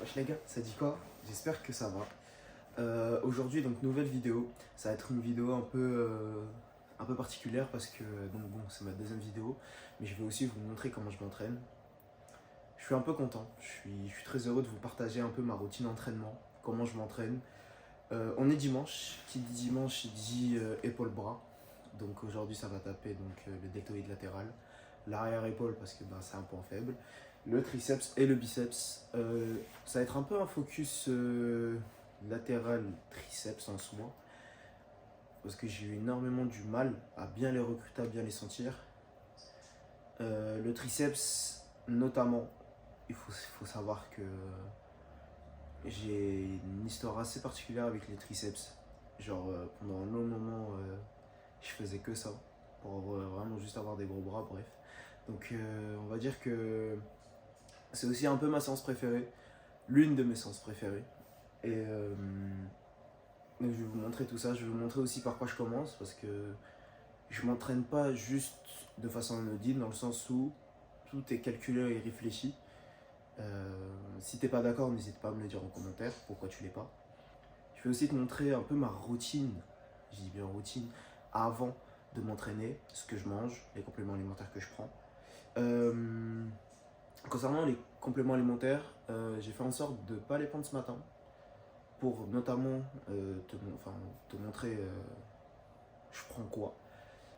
Wesh les gars, ça dit quoi? J'espère que ça va. Aujourd'hui, donc nouvelle vidéo. Ça va être une vidéo un peu particulière parce que donc bon, c'est ma deuxième vidéo, mais je vais aussi vous montrer comment je m'entraîne. Je suis un peu content. Je suis très heureux de vous partager un peu ma routine d'entraînement, comment je m'entraîne. On est dimanche. Qui dit dimanche dit épaule-bras. Donc aujourd'hui, ça va taper le deltoïde latéral, l'arrière-épaule parce que c'est un point faible, le triceps et le biceps. Ça va être un peu un focus latéral triceps en soi, parce que j'ai eu énormément du mal à bien les recruter, à bien les sentir. Le triceps notamment, il faut savoir que j'ai une histoire assez particulière avec les triceps. Genre pendant un long moment, je faisais que ça, pour vraiment juste avoir des gros bras, bref. Donc on va dire que c'est aussi un peu ma séance préférée, l'une de mes séances préférées. Et donc je vais vous montrer tout ça, je vais vous montrer aussi par quoi je commence, parce que je m'entraîne pas juste de façon anodine, dans le sens où tout est calculé et réfléchi. Si t'es pas d'accord, n'hésite pas à me le dire en commentaire, pourquoi tu l'es pas. Je vais aussi te montrer un peu ma routine, je dis bien routine, avant de m'entraîner, ce que je mange, les compléments alimentaires que je prends. Concernant les compléments alimentaires, j'ai fait en sorte de ne pas les prendre ce matin, pour notamment te montrer je prends quoi.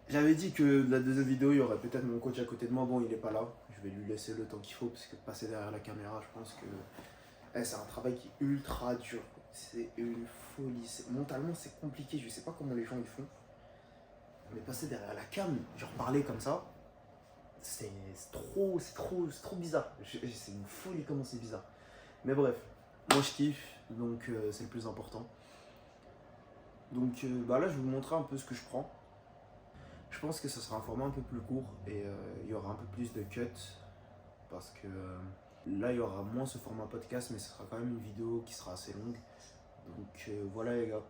J'avais dit que la deuxième vidéo, il y aurait peut-être mon coach à côté de moi. Bon, il n'est pas là, je vais lui laisser le temps qu'il faut, parce que passer derrière la caméra, je pense que c'est un travail qui est ultra dur. C'est une folie. Mentalement, c'est compliqué. Je sais pas comment les gens ils font. Mais passer derrière la cam, genre parler comme ça, c'est trop bizarre. C'est une folie comment c'est bizarre. Mais bref, moi je kiffe, donc c'est le plus important. Donc là, je vais vous montrer un peu ce que je prends. Je pense que ce sera un format un peu plus court et il y aura un peu plus de cuts, parce que là, il y aura moins ce format podcast, mais ce sera quand même une vidéo qui sera assez longue. Donc voilà les gars.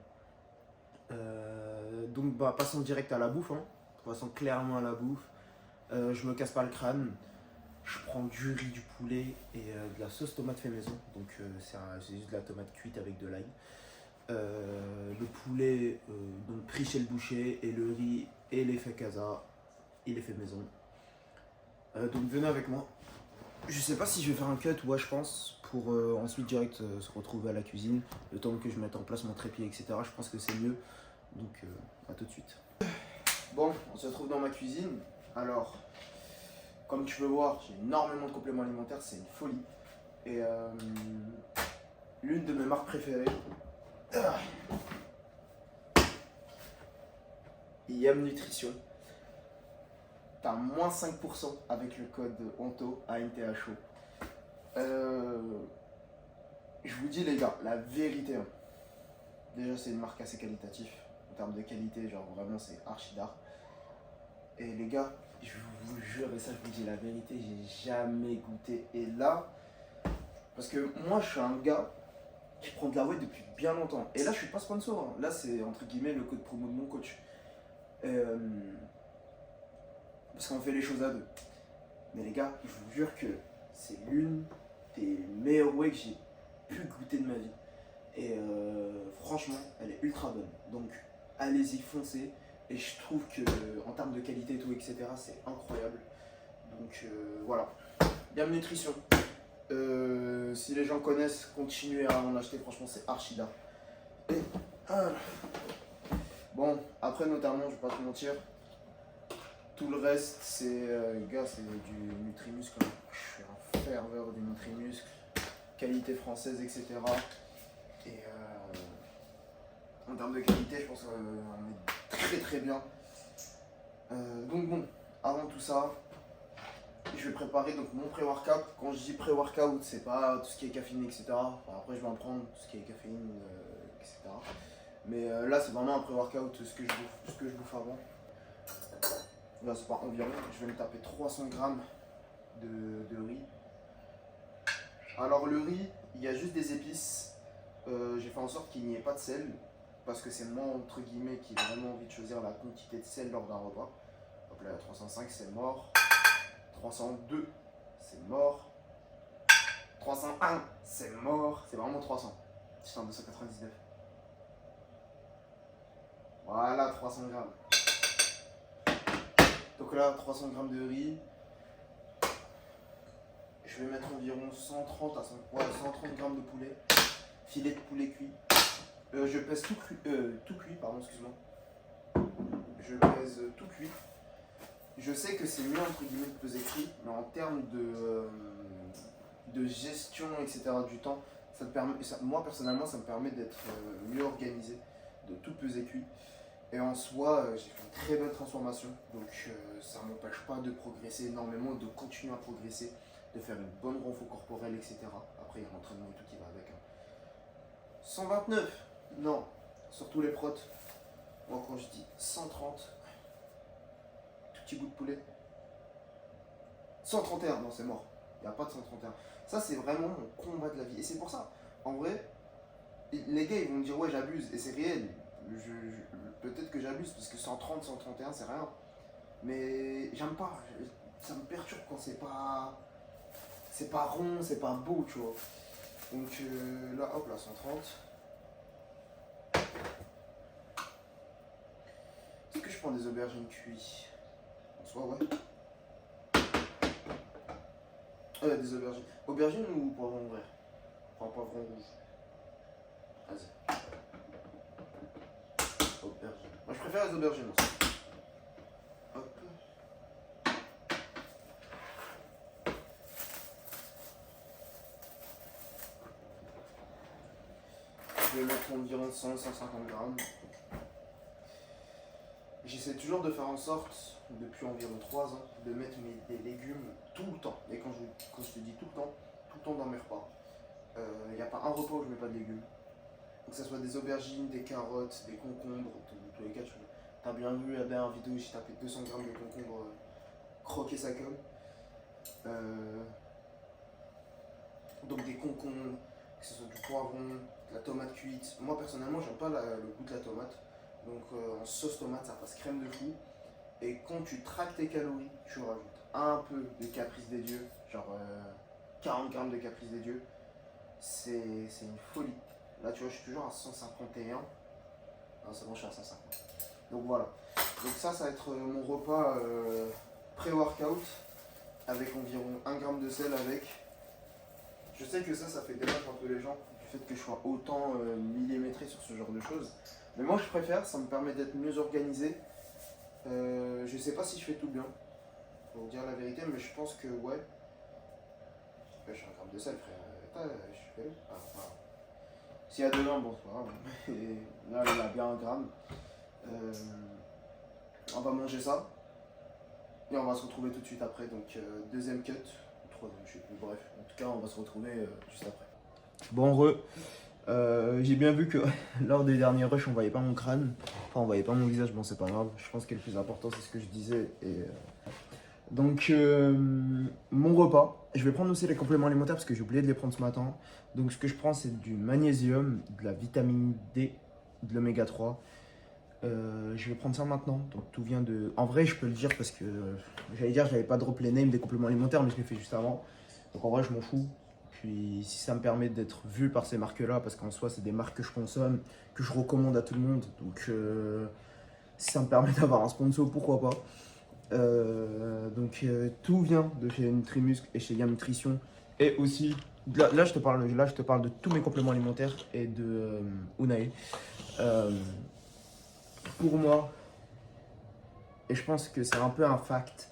Donc passons direct à la bouffe, hein. Passons clairement à la bouffe. Je me casse pas le crâne. Je prends du riz, du poulet et de la sauce tomate fait maison. Donc c'est juste de la tomate cuite avec de l'ail. Le poulet donc pris chez le boucher, et le riz et les faits casa, il est fait maison. Donc venez avec moi. Je sais pas si je vais faire un cut, ouais, je pense, pour ensuite direct se retrouver à la cuisine, le temps que je mette en place mon trépied, etc. Je pense que c'est mieux. Donc à tout de suite. Bon, on se retrouve dans ma cuisine. Alors, comme tu peux voir, j'ai énormément de compléments alimentaires, c'est une folie. Et l'une de mes marques préférées, Yam Nutrition. T'as moins 5% avec le code ONTO, ANTHO. Je vous dis les gars, la vérité, hein. Déjà c'est une marque assez qualitative. En termes de qualité, genre vraiment c'est archi d'art. Et les gars, je vous jure, et ça je vous dis la vérité, j'ai jamais goûté. Et là, parce que moi je suis un gars qui prend de la whey depuis bien longtemps. Et là je suis pas sponsor, hein. Là c'est entre guillemets le code promo de mon coach. Parce qu'on fait les choses à deux. Mais les gars, je vous jure que c'est l'une des meilleures whey que j'ai pu goûter de ma vie. Et franchement, elle est ultra bonne. Donc allez-y, foncez. Et je trouve que en termes de qualité et tout, etc., c'est incroyable. Donc voilà. Yam Nutrition. Si les gens connaissent, continuez à en acheter. Franchement, c'est archi d'art. Et bon, après notamment, je vais pas te mentir, tout le reste, c'est gars, c'est du Nutrimuscle. Je suis un ferveur du Nutrimuscle, qualité française, etc. Et en termes de qualité, je pense qu'on est très très bien. Donc bon, avant tout ça, je vais préparer donc mon pré-workout. Quand je dis pré-workout, c'est pas tout ce qui est caféine, etc. Enfin, après, je vais en prendre tout ce qui est caféine, etc. Mais là, c'est vraiment un pré-workout, ce que je bouffe avant. Là, c'est pas environ, je vais me taper 300 grammes de riz. Alors le riz, il y a juste des épices. J'ai fait en sorte qu'il n'y ait pas de sel, parce que c'est moi entre guillemets qui ai vraiment envie de choisir la quantité de sel lors d'un repas. Donc là, 305 c'est mort, 302 c'est mort, 301, c'est mort. C'est vraiment 300. J'étais en 299. Voilà, 300 grammes. Donc là, 300 grammes de riz. Je vais mettre environ 130 grammes de poulet. Filet de poulet cuit. Je pèse tout cuit, pardon, excuse-moi. Je pèse tout cuit. Je sais que c'est mieux entre guillemets de peser cuit, mais en termes de gestion, etc. du temps, moi personnellement, ça me permet d'être mieux organisé, de tout peser cuit. Et en soi, j'ai fait une très belle transformation, donc ça ne m'empêche pas de progresser énormément, de continuer à progresser, de faire une bonne renfo corporelle, etc. Après, il y a l'entraînement et tout qui va avec. 129, non, sur tous les prots. Moi, quand je dis 130, tout petit bout de poulet. 131, non, c'est mort. Il n'y a pas de 131. Ça, c'est vraiment mon combat de la vie. Et c'est pour ça, en vrai, les gars, ils vont me dire, ouais, j'abuse. Et c'est réel. Peut-être que j'abuse, parce que 130, 131, c'est rien. Mais j'aime pas. Ça me perturbe quand c'est pas. C'est pas rond, c'est pas beau, tu vois. Donc là, hop, là, 130. Est-ce que je prends des aubergines cuites? En soi, ouais. Des aubergines. Aubergines ou poivron vert? Enfin, poivron rouge. Vas-y. Aubergines. Moi, je préfère les aubergines aussi. Hop. Je vais mettre environ 100-150 grammes. J'essaie toujours de faire en sorte, depuis environ 3 ans, de mettre des légumes tout le temps. Et quand je te dis tout le temps dans mes repas. Il n'y a pas un repas où je ne mets pas de légumes. Que ce soit des aubergines, des carottes, des concombres, tous les cas, tu as bien vu la dernière vidéo, j'ai tapé 200 grammes de concombres croqués ça comme. Donc des concombres, que ce soit du poivron, de la tomate cuite. Moi personnellement, j'aime pas le goût de la tomate. Donc en sauce tomate, ça passe crème de fou. Et quand tu traques tes calories, tu rajoutes un peu de caprice des dieux, genre 40 grammes de caprice des dieux. C'est une folie. Là, tu vois, je suis toujours à 151. Non, c'est bon, je suis à 150. Donc voilà. Donc ça va être mon repas pré-workout avec environ 1 gramme de sel avec. Je sais que ça fait débattre un peu les gens du fait que je sois autant millimétré sur ce genre de choses. Mais moi, je préfère, ça me permet d'être mieux organisé. Je sais pas si je fais tout bien, pour vous dire la vérité, mais je pense que ouais. Je suis 1 gramme de sel, frère. Je suis fait. S'il y a 2 grammes, bon, c'est pas grave. Et là, il y a bien 1 gramme. On va manger ça. Et on va se retrouver tout de suite après. Donc, deuxième cut. Troisième, je sais plus. Bref, en tout cas, on va se retrouver juste après. Bon, j'ai bien vu que lors des derniers rushs, on voyait pas mon crâne. Enfin, on voyait pas mon visage. Bon, c'est pas grave. Je pense que le plus important, c'est ce que je disais. Et. Donc, mon repas, je vais prendre aussi les compléments alimentaires parce que j'ai oublié de les prendre ce matin. Donc, ce que je prends, c'est du magnésium, de la vitamine D, de l'oméga 3. Je vais prendre ça maintenant. Donc, tout vient de. En vrai, je peux le dire parce que j'avais pas drop les names des compléments alimentaires, mais je l'ai fait juste avant. Donc, en vrai, je m'en fous. Puis, si ça me permet d'être vu par ces marques-là, parce qu'en soi, c'est des marques que je consomme, que je recommande à tout le monde. Donc, si ça me permet d'avoir un sponsor, pourquoi pas. Donc tout vient de chez Nutrimuscle et chez Yam Nutrition. Et aussi, là je te parle de tous mes compléments alimentaires et de Unai. Pour moi, et je pense que c'est un peu un fact,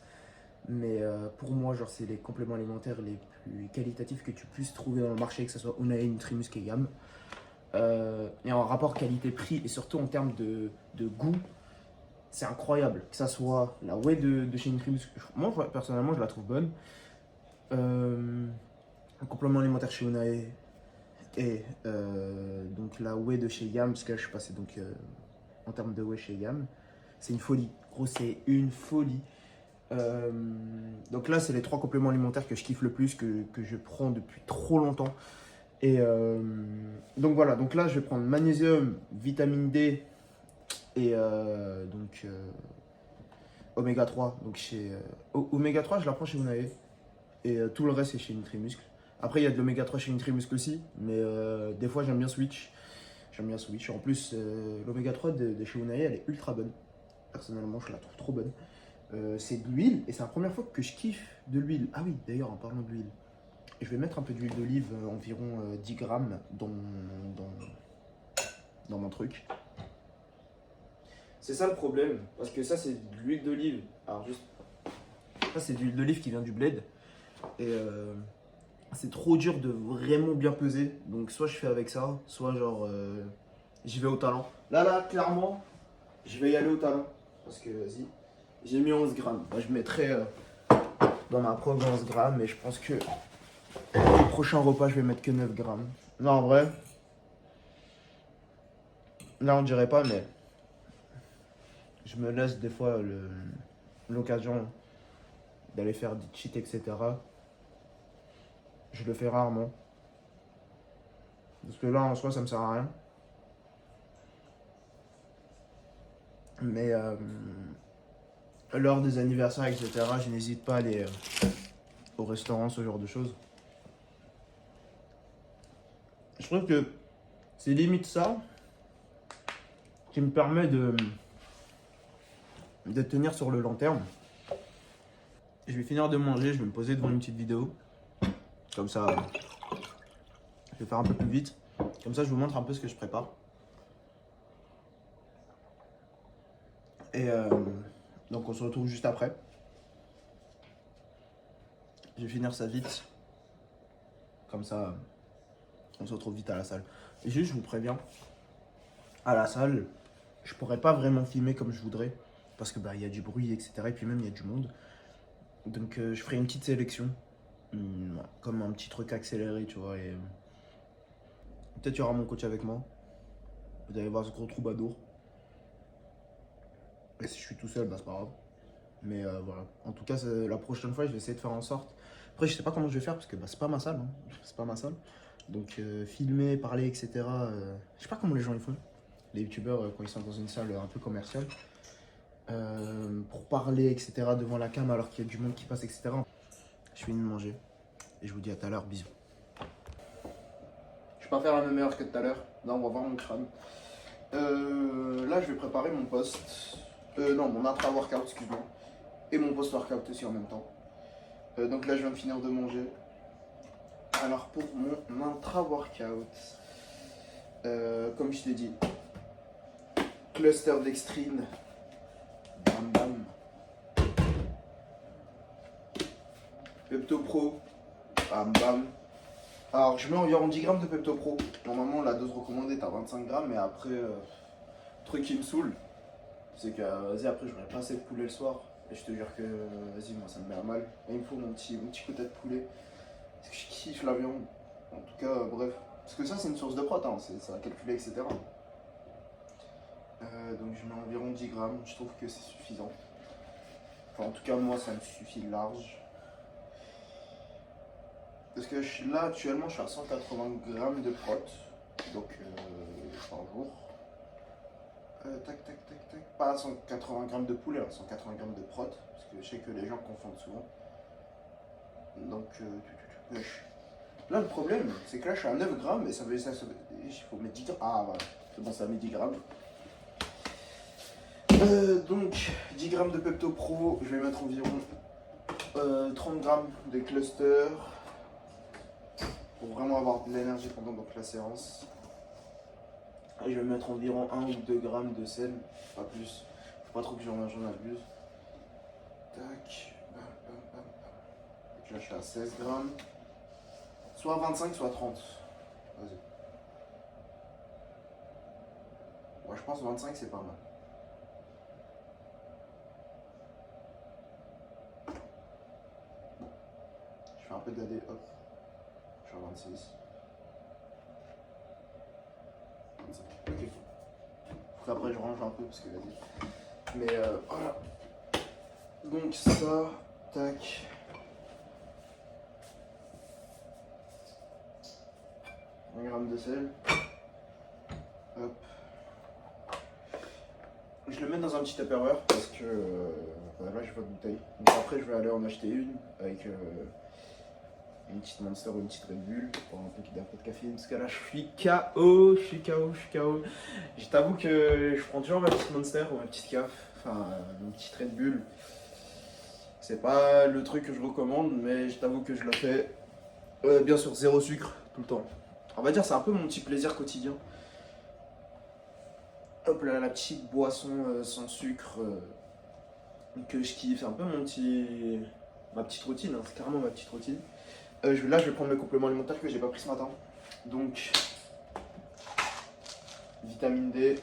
mais pour moi, genre c'est les compléments alimentaires les plus qualitatifs que tu puisses trouver dans le marché, que ce soit Unai, Nutrimuscle et Yam. Et en rapport qualité-prix et surtout en termes de goût, c'est incroyable. Que ça soit la whey de chez Nutrimuscle, moi personnellement je la trouve bonne. Un complément alimentaire chez Unai et donc la whey de chez Yam, parce que là je suis passé donc en termes de whey chez Yam, c'est une folie. Gros, c'est une folie. Donc là c'est les 3 compléments alimentaires que je kiffe le plus, que je prends depuis trop longtemps. Et donc voilà, donc là je vais prendre magnésium, vitamine D et donc oméga 3. Donc chez oméga 3 je la prends chez Unai et tout le reste c'est chez Nutrimuscle. Après, il y a de l'oméga 3 chez Nutrimuscle aussi, mais des fois, j'aime bien switch. J'aime bien switch. En plus, l'oméga 3 de chez Unai, elle est ultra bonne. Personnellement, je la trouve trop bonne. C'est de l'huile, et c'est la première fois que je kiffe de l'huile. Ah oui, d'ailleurs, en parlant de l'huile, je vais mettre un peu d'huile d'olive, environ 10 grammes dans mon truc. C'est ça le problème, parce que ça, c'est de l'huile d'olive. Alors, juste, ça, c'est de l'huile d'olive qui vient du bled. Et c'est trop dur de vraiment bien peser. Donc, soit je fais avec ça, soit genre, j'y vais au talent. Là, clairement, je vais y aller au talent. Parce que, vas-y, j'ai mis 11 grammes. Moi, je mettrai dans ma prog 11 grammes. Et je pense que le prochain repas, je vais mettre que 9 grammes. Non, en vrai, là, on dirait pas, mais je me laisse des fois l'occasion d'aller faire des cheats, etc. Je le fais rarement. Parce que là, en soi, ça me sert à rien. Mais lors des anniversaires, etc., je n'hésite pas à aller au restaurant, ce genre de choses. Je trouve que c'est limite ça qui me permet de tenir sur le long terme. Je vais finir de manger, je vais me poser devant une petite vidéo. Comme ça, je vais faire un peu plus vite. Comme ça, je vous montre un peu ce que je prépare. Et donc, on se retrouve juste après. Je vais finir ça vite. Comme ça, on se retrouve vite à la salle. Et juste, je vous préviens, à la salle, je pourrais pas vraiment filmer comme je voudrais. Parce que y a du bruit, etc. Et puis même, il y a du monde. Donc, je ferai une petite sélection. Comme un petit truc accéléré, tu vois. Et peut-être il y aura mon coach avec moi. Vous allez voir ce gros troubadour. Et si je suis tout seul, c'est pas grave. Mais voilà. En tout cas, la prochaine fois, je vais essayer de faire en sorte. Après, je sais pas comment je vais faire parce que c'est pas ma salle. Hein. C'est pas ma salle. Donc, filmer, parler, etc. Je sais pas comment les gens ils font. Les youtubeurs, quand ils sont dans une salle un peu commerciale. Pour parler, etc. devant la cam alors qu'il y a du monde qui passe, etc. Je finis de manger. Et je vous dis à tout à l'heure. Bisous. Je vais pas faire la même heure que tout à l'heure. Là, on va voir mon crâne. Là, je vais préparer mon post. Non, mon intra-workout, excuse-moi. Et mon post-workout aussi en même temps. Donc là, je viens de finir de manger. Alors, pour mon intra-workout, comme je t'ai dit, cluster dextrine. Bam bam. PeptoPro. Bam bam. Alors, je mets environ 10 grammes de PeptoPro. Normalement, la dose recommandée est à 25 grammes, mais après, truc qui me saoule, c'est que, vas-y, après, j'aurais pas assez de poulet le soir. Et je te jure que, vas-y, moi, ça me met à mal. Et il me faut mon petit côté de poulet. Parce que je kiffe la viande. En tout cas, bref. Parce que ça, c'est une source de prot, hein. Ça à calculer, etc. Donc, je mets environ 10 grammes. Je trouve que c'est suffisant. Enfin, en tout cas, moi, ça me suffit large. Parce que là, actuellement, je suis à 180 grammes de prot. Donc, par jour. Tac. Pas 180 grammes de poulet, hein, 180 grammes de prot. Parce que je sais que les gens confondent souvent. Donc, là, le problème, c'est que là, je suis à 9 grammes et il faut mettre 10 grammes. Ah, voilà. C'est bon, ça met 10 grammes. Donc, 10 grammes de PeptoPro. Je vais mettre environ 30 grammes de cluster. Pour vraiment avoir de l'énergie pendant donc, la séance. Et je vais mettre environ 1 ou 2 grammes de sel, pas plus. Faut pas trop que j'en abuse. Tac. Donc là je suis à 16 grammes. Soit 25, soit 30. Vas-y. Ouais, je pense 25 c'est pas mal. Bon. Je fais un peu d'AD, hop. Je suis à 26. 25. Ok. Faut qu'après je range un peu parce que vas-y. Mais voilà. Donc ça, tac. Un gramme de sel. Hop. Je le mets dans un petit Tupperware parce que là j'ai pas de bouteille. Donc après je vais aller en acheter une avec une petite Monster ou une petite Red Bull pour un peu de caféine parce que là je suis KO, Je t'avoue que je prends toujours ma petite Monster ou ma petite caf, enfin une petite Red Bull. C'est pas le truc que je recommande, mais je t'avoue que je la fais bien sûr zéro sucre tout le temps. On va dire c'est un peu mon petit plaisir quotidien. Hop là, la petite boisson sans sucre que je kiffe, c'est un peu ma petite routine, hein, c'est carrément ma petite routine. Là, je vais prendre mes compléments alimentaires que j'ai pas pris ce matin. Donc, vitamine D,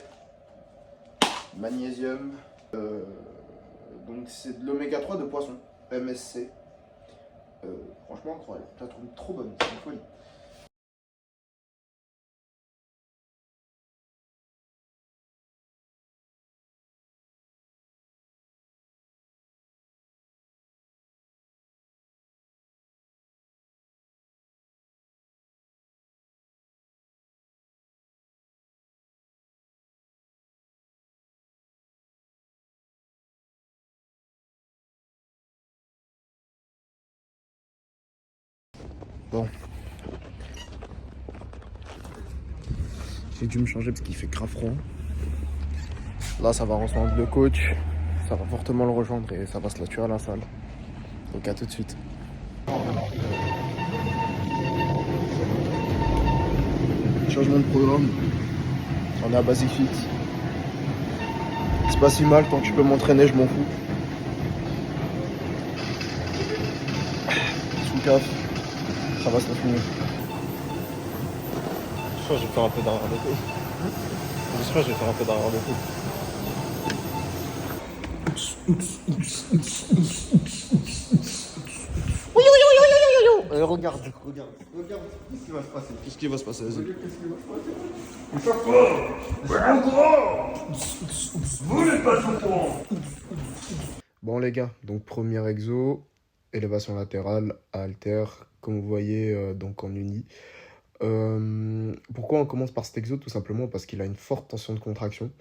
magnésium. Donc, c'est de l'oméga 3 de poisson, MSC. Franchement, incroyable. Je la trouve trop bonne, c'est une folie. Bon, j'ai dû me changer parce qu'il fait grave froid. Là, ça va rejoindre le coach. Ça va fortement le rejoindre et ça va se la tuer à la salle. Donc, à tout de suite. Changement de programme. On est à Basic Fit. C'est pas si mal tant que tu peux m'entraîner, je m'en fous. Sous caf, ça va se finir. Je crois que je vais faire un peu d'arrière de coup. Je crois que je vais faire un peu d'arrière de coup. Regarde. Qu'est-ce qui va se passer? Qu'est-ce qui va se passer? Vas-y. Vous n'êtes pas au courant. Bon les gars, donc premier exo, élévation latérale, halter, comme vous voyez donc en uni. Pourquoi on commence par cet exo? Tout simplement parce qu'il a une forte tension de contraction.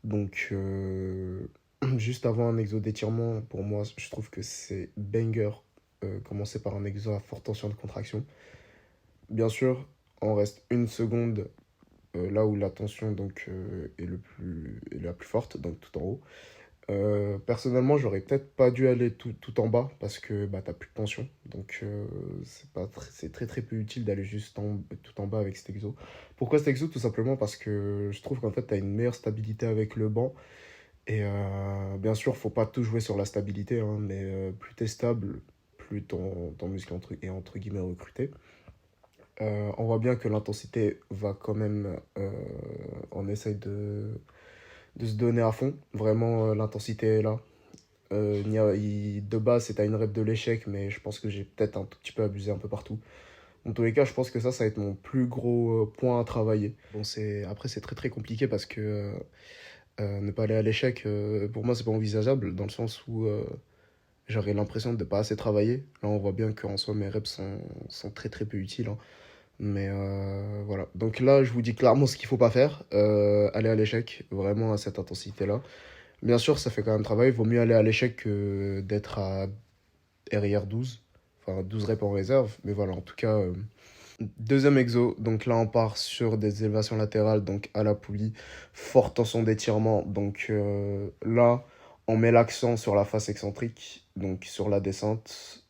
Donc juste avant un exo d'étirement, pour moi je trouve que c'est banger. Commencer par un exo à forte tension de contraction. Bien sûr, on reste une seconde là où la tension donc, est la plus forte, donc tout en haut. Personnellement, j'aurais peut-être pas dû aller tout en bas parce que bah, t'as plus de tension. Donc c'est très très peu utile d'aller juste tout en bas avec cet exo. Pourquoi cet exo? Tout simplement parce que je trouve qu'en fait t'as une meilleure stabilité avec le banc. Et bien sûr, faut pas tout jouer sur la stabilité, hein, mais plus t'es stable, plus ton muscle est entre guillemets recruté. On voit bien que l'intensité va quand même, on essaye de se donner à fond. Vraiment, l'intensité est là. De base, c'était à une rep de l'échec, mais je pense que j'ai peut-être un tout petit peu abusé un peu partout. Dans tous les cas, je pense que ça va être mon plus gros point à travailler. Bon, après, c'est très très compliqué parce que ne pas aller à l'échec, pour moi, c'est pas envisageable, dans le sens où j'aurais l'impression de ne pas assez travailler. Là, on voit bien qu'en soi, mes reps sont très très peu utiles, hein. Mais voilà. Donc là, je vous dis clairement ce qu'il faut pas faire. Aller à l'échec, vraiment à cette intensité-là. Bien sûr, ça fait quand même travail. Il vaut mieux aller à l'échec que d'être à RIR 12. Enfin, 12 reps en réserve. Mais voilà, en tout cas, deuxième exo. Donc là, on part sur des élévations latérales, donc à la poulie. Forte tension d'étirement. Donc là, on met l'accent sur la face excentrique. Donc sur la descente.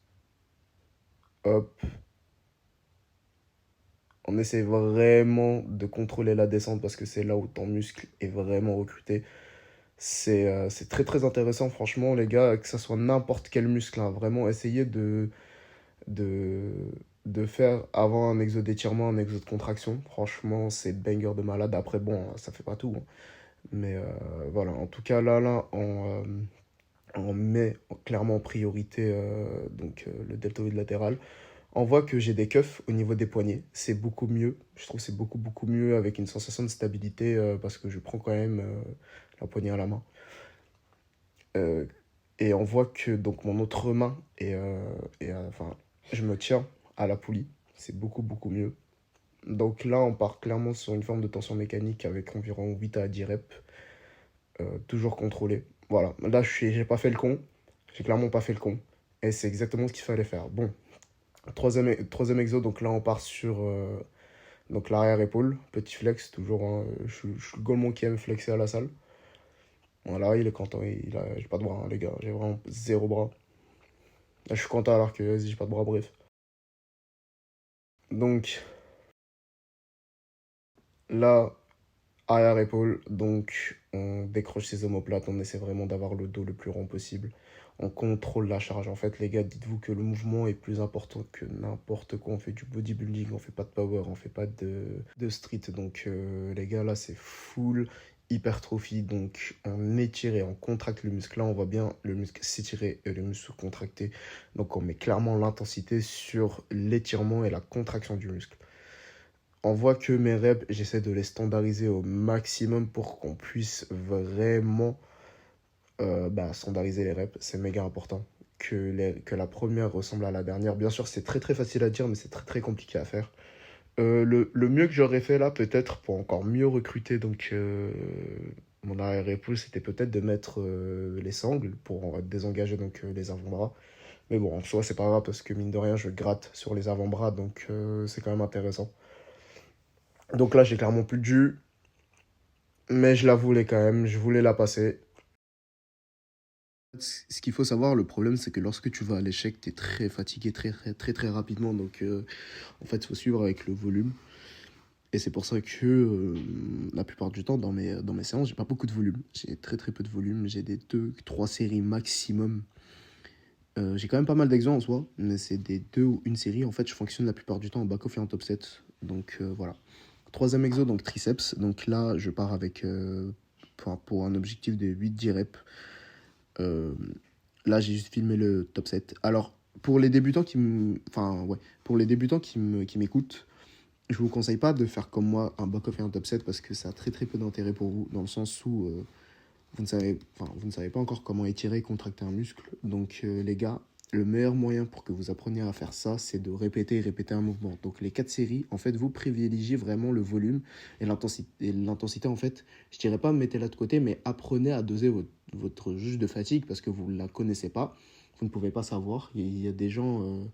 Hop. On essaie vraiment de contrôler la descente parce que c'est là où ton muscle est vraiment recruté. C'est très très intéressant, franchement, les gars, que ça soit n'importe quel muscle, hein. Vraiment, essayez de, de faire avant un exo d'étirement, un exo de contraction. Franchement, c'est banger de malade. Après, bon, ça fait pas tout, hein. Mais voilà, en tout cas, on met clairement en priorité le deltoïde latéral. On voit que j'ai des cuffs au niveau des poignets. C'est beaucoup mieux. Je trouve que c'est beaucoup, beaucoup mieux avec une sensation de stabilité parce que je prends quand même la poignée à la main. Euh, et on voit que donc mon autre main enfin, je me tiens à la poulie. C'est beaucoup, beaucoup mieux. Donc là, on part clairement sur une forme de tension mécanique avec environ 8 à 10 reps. Toujours contrôlé. Voilà. Là, j'ai pas fait le con. J'ai clairement pas fait le con. Et c'est exactement ce qu'il fallait faire. Bon. Troisième exo, donc là on part sur donc l'arrière-épaule, petit flex, toujours, hein, je suis le golemon qui aime flexer à la salle. Voilà, il est content, j'ai pas de bras, hein, les gars, j'ai vraiment zéro bras. Là, je suis content alors que vas-y, j'ai pas de bras, bref. Donc là, arrière-épaule, donc on décroche ses omoplates, on essaie vraiment d'avoir le dos le plus rond possible. On contrôle la charge. En fait, les gars, dites-vous que le mouvement est plus important que n'importe quoi. On fait du bodybuilding, on fait pas de power, on fait pas de street. Donc, les gars, là, c'est full hypertrophie. Donc, on étire et on contracte le muscle. Là, on voit bien le muscle s'étirer et le muscle se contracter. Donc, on met clairement l'intensité sur l'étirement et la contraction du muscle. On voit que mes reps, j'essaie de les standardiser au maximum pour qu'on puisse vraiment standardiser les reps. C'est méga important que la première ressemble à la dernière. Bien sûr, c'est très très facile à dire, mais c'est très très compliqué à faire. Le mieux que j'aurais fait là, peut-être pour encore mieux recruter donc mon arrière-épaule, c'était peut-être de mettre les sangles pour désengager donc les avant-bras. Mais bon, en soi, c'est pas grave parce que mine de rien, je gratte sur les avant-bras, donc c'est quand même intéressant. Donc là, j'ai clairement plus de jus, mais je la voulais quand même, je voulais la passer. Ce qu'il faut savoir, le problème, c'est que lorsque tu vas à l'échec, tu es très fatigué très rapidement. Donc, en fait, il faut suivre avec le volume. Et c'est pour ça que la plupart du temps, dans mes séances, j'ai pas beaucoup de volume. J'ai très peu de volume. J'ai des 2-3 séries maximum. J'ai quand même pas mal d'exemples en soi, mais c'est des 2 ou une série. En fait, je fonctionne la plupart du temps en back-off et en top set. Donc, voilà. Troisième exo, donc triceps. Donc là, je pars avec pour un objectif de 8-10 reps. Là, j'ai juste filmé le top 7. Alors, pour les débutants qui m'écoutent, je vous conseille pas de faire comme moi un back-off et un top 7 parce que ça a très peu d'intérêt pour vous, dans le sens où vous ne savez pas encore comment étirer et contracter un muscle. Donc, les gars, le meilleur moyen pour que vous appreniez à faire ça, c'est de répéter un mouvement. Donc, les 4 séries, en fait, vous privilégiez vraiment le volume et l'intensité. Et l'intensité, en fait, je dirais pas mettez-la de côté, mais apprenez à doser votre jauge de fatigue parce que vous ne la connaissez pas. Vous ne pouvez pas savoir. Il y a des gens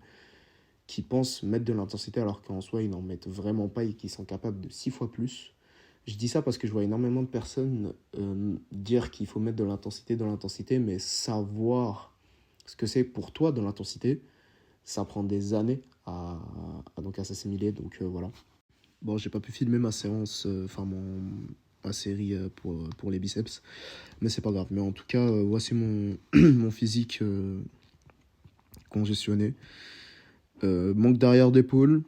qui pensent mettre de l'intensité alors qu'en soi, ils n'en mettent vraiment pas et qui sont capables de 6 fois plus. Je dis ça parce que je vois énormément de personnes dire qu'il faut mettre de l'intensité, mais savoir ce que c'est pour toi de l'intensité, ça prend des années à s'assimiler. Donc voilà. Bon, j'ai pas pu filmer ma séance, ma série pour les biceps, mais c'est pas grave. Mais en tout cas, voici mon, mon physique congestionné. Manque d'arrière d'épaule,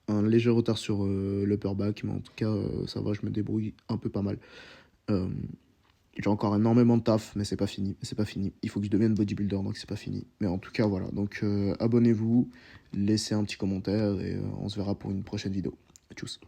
un léger retard sur l'upper back, mais en tout cas, ça va, je me débrouille un peu pas mal. J'ai encore énormément de taf, mais c'est pas fini. Il faut que je devienne bodybuilder, donc c'est pas fini. Mais en tout cas, voilà. Donc, abonnez-vous, laissez un petit commentaire et on se verra pour une prochaine vidéo. Tchuss.